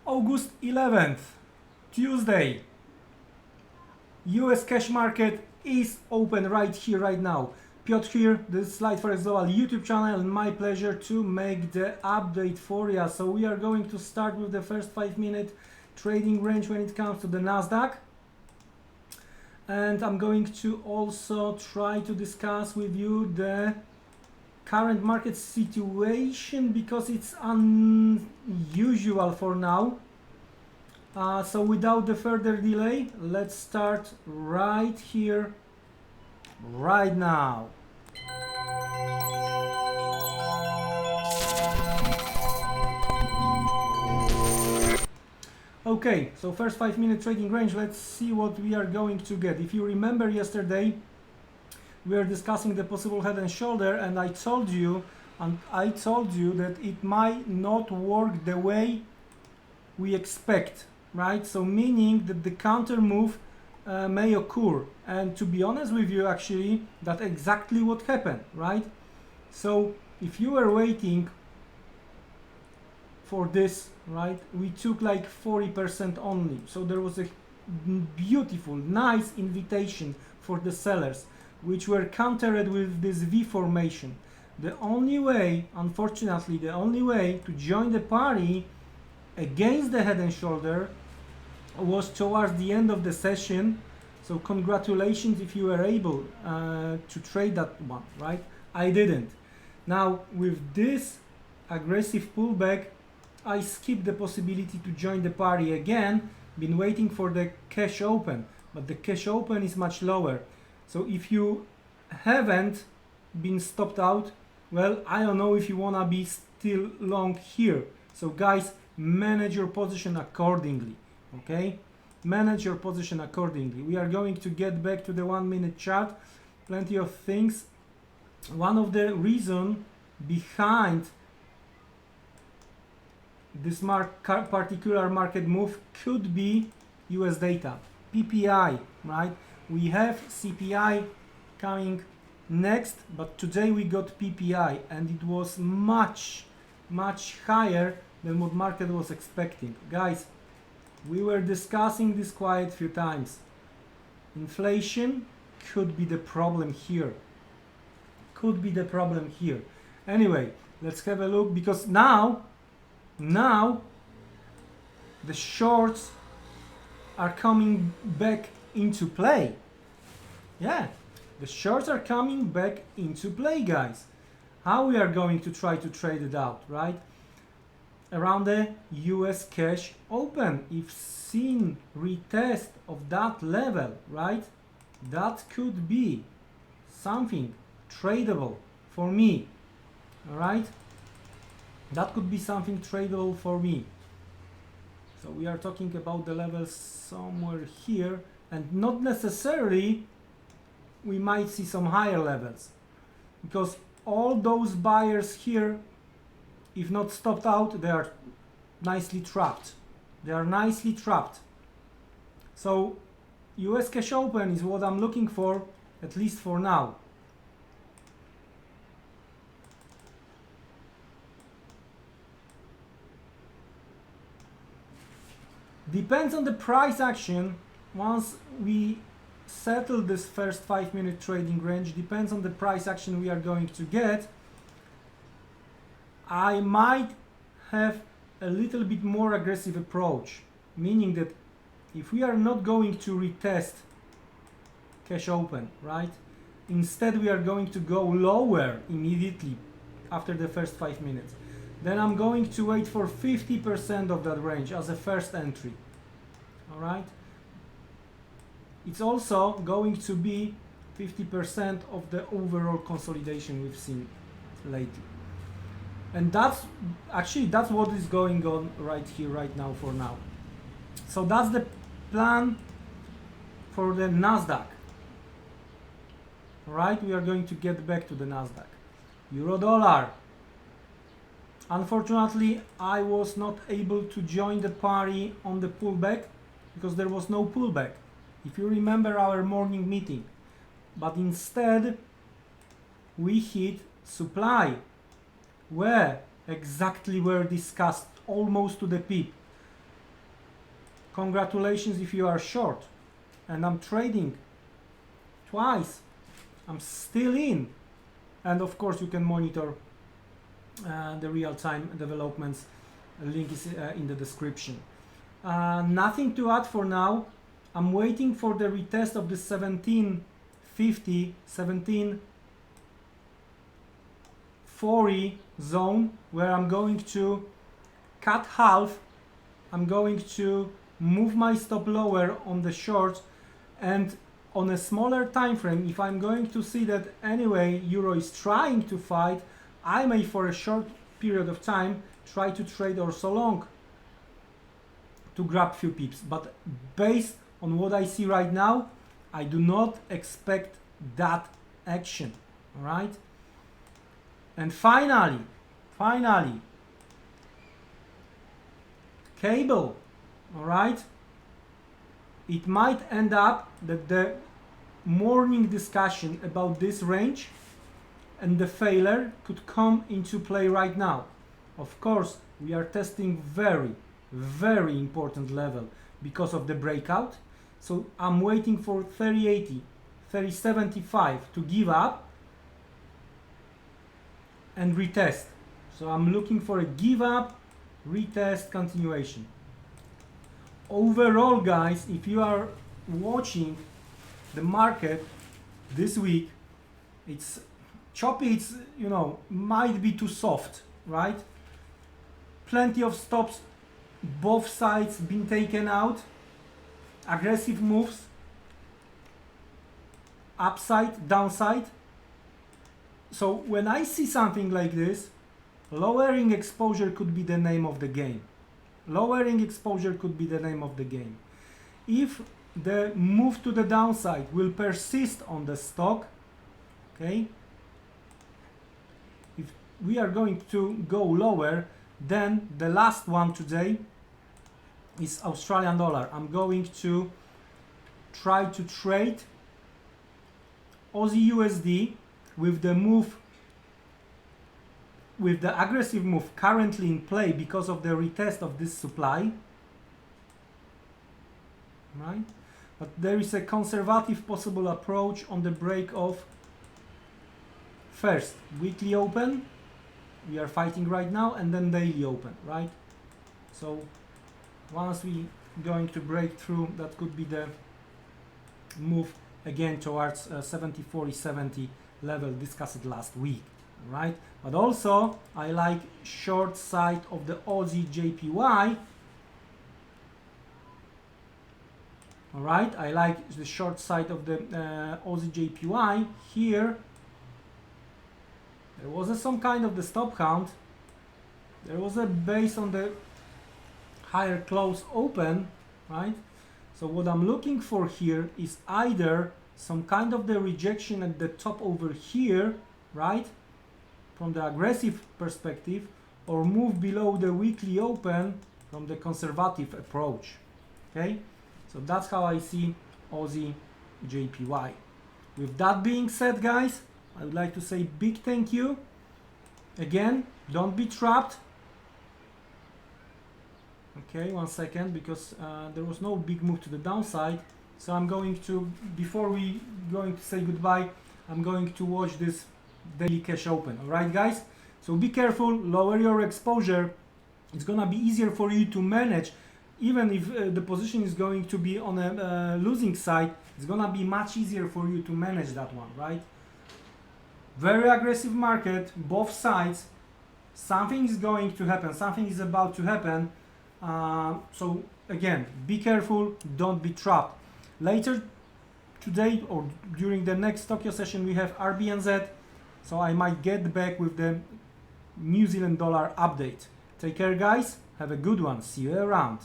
August 11th, Tuesday. US cash market is open right here, right now. Piotr here, this is Slide Forex Global YouTube channel, and my pleasure to make the update for you. So we are going to start with the first 5-minute trading range when it comes to the Nasdaq. And I'm going to also try to discuss with you the current market situation because it's unusual for now. So without the further delay, let's start right here, right now. Okay, so first 5-minute trading range, let's see what we are going to get. If you remember yesterday, we were discussing the possible head and shoulder, and I told you that it might not work the way we expect, right? So meaning that the counter move may occur, and to be honest with you, actually that's exactly what happened, right? So if you were waiting for this, right, we took like 40% only, so there was a beautiful, nice invitation for the sellers, which were countered with this V formation. The only way, unfortunately, the only way to join the party against the head and shoulder was towards the end of the session. So congratulations if you were able to trade that one, right? I didn't. Now with this aggressive pullback, I skipped the possibility to join the party again. Been waiting for the cash open, but the cash open is much lower. So if you haven't been stopped out, well, I don't know if you wanna be still long here. So guys, manage your position accordingly, okay? Manage your position accordingly. We are going to get back to the 1-minute chart. Plenty of things. One of the reasons behind this particular market move could be US data, PPI, right? We have CPI coming next, but today we got PPI, and it was much higher than what market was expecting. Guys, we were discussing this quite a few times. Inflation could be the problem here. Could be the problem here. Anyway, let's have a look, because now the shorts are coming back into play. Yeah, the shorts are coming back into play, guys. How we are going to try to trade it out, right? Around the US cash open, if seen retest of that level, right? That could be something tradable for me, all right? That could be something tradable for me. So we are talking about the levels somewhere here, and not necessarily we might see some higher levels, because all those buyers here, if not stopped out, they are nicely trapped. They are nicely trapped. So US cash open is what I'm looking for, at least for now. Depends on the price action. Once we settle this first 5-minute trading range, depends on the price action we are going to get. I might have a little bit more aggressive approach, meaning that if we are not going to retest cash open, right? Instead we are going to go lower immediately after the first 5 minutes. Then I'm going to wait for 50% of that range as a first entry. All right? It's also going to be 50% of the overall consolidation we've seen lately. And that's what is going on right here, right now, for now. So that's the plan for the Nasdaq. All right? We are going to get back to the Nasdaq. Euro dollar. Unfortunately, I was not able to join the party on the pullback because there was no pullback, if you remember our morning meeting. But instead, we hit supply, where exactly were discussed almost to the pip. Congratulations if you are short. And I'm trading twice. I'm still in. And of course you can monitor the real-time developments. A link is in the description. Nothing to add for now. I'm waiting for the retest of the 1750, 1740 zone, where I'm going to cut half. I'm going to move my stop lower on the shorts, and on a smaller time frame, if I'm going to see that anyway euro is trying to fight, I may for a short period of time try to trade also long to grab few pips. But based on what I see right now, I do not expect that action. All right. And finally, cable. All right. It might end up that the morning discussion about this range and the failure could come into play right now. Of course, we are testing very important level because of the breakout. So I'm waiting for 3080, 3075 to give up and retest. So I'm looking for a give up, retest, continuation. Overall, guys, if you are watching the market this week, it's choppy, it's, you know, might be too soft, right? Plenty of stops, both sides been taken out, aggressive moves, upside, downside. So when I see something like this, lowering exposure could be the name of the game. Lowering exposure could be the name of the game. If the move to the downside will persist on the stock, okay, if we are going to go lower, then the last one today is Australian dollar. I'm going to try to trade Aussie USD with the move, with the aggressive move currently in play because of the retest of this supply, right? But there is a conservative possible approach on the break of first weekly open, we are fighting right now, and then daily open, right? So once we going to break through, that could be the move again towards 70-40-70 level discussed last week, right? But also I like short side of the AUDJPY. All right, I like the short side of the AUDJPY here. There was some kind of the stop count. There was a base on the higher close open, right? So what I'm looking for here is either some kind of the rejection at the top over here, right, from the aggressive perspective, or move below the weekly open from the conservative approach. Okay, so that's how I see Aussie JPY. With that being said, guys, I would like to say big thank you. Again, don't be trapped. Okay, 1 second, because there was no big move to the downside. So I'm going to, before we going to say goodbye, I'm going to watch this daily cash open. All right, guys? So be careful, lower your exposure. It's gonna be easier for you to manage. Even if the position is going to be on a losing side, it's gonna be much easier for you to manage that one, right? Very aggressive market, both sides. Something is going to happen, something is about to happen. So again, be careful, don't be trapped. Later today or during the next Tokyo session, we have RBNZ, so I might get back with the New Zealand dollar update. Take care, guys, have a good one, see you around.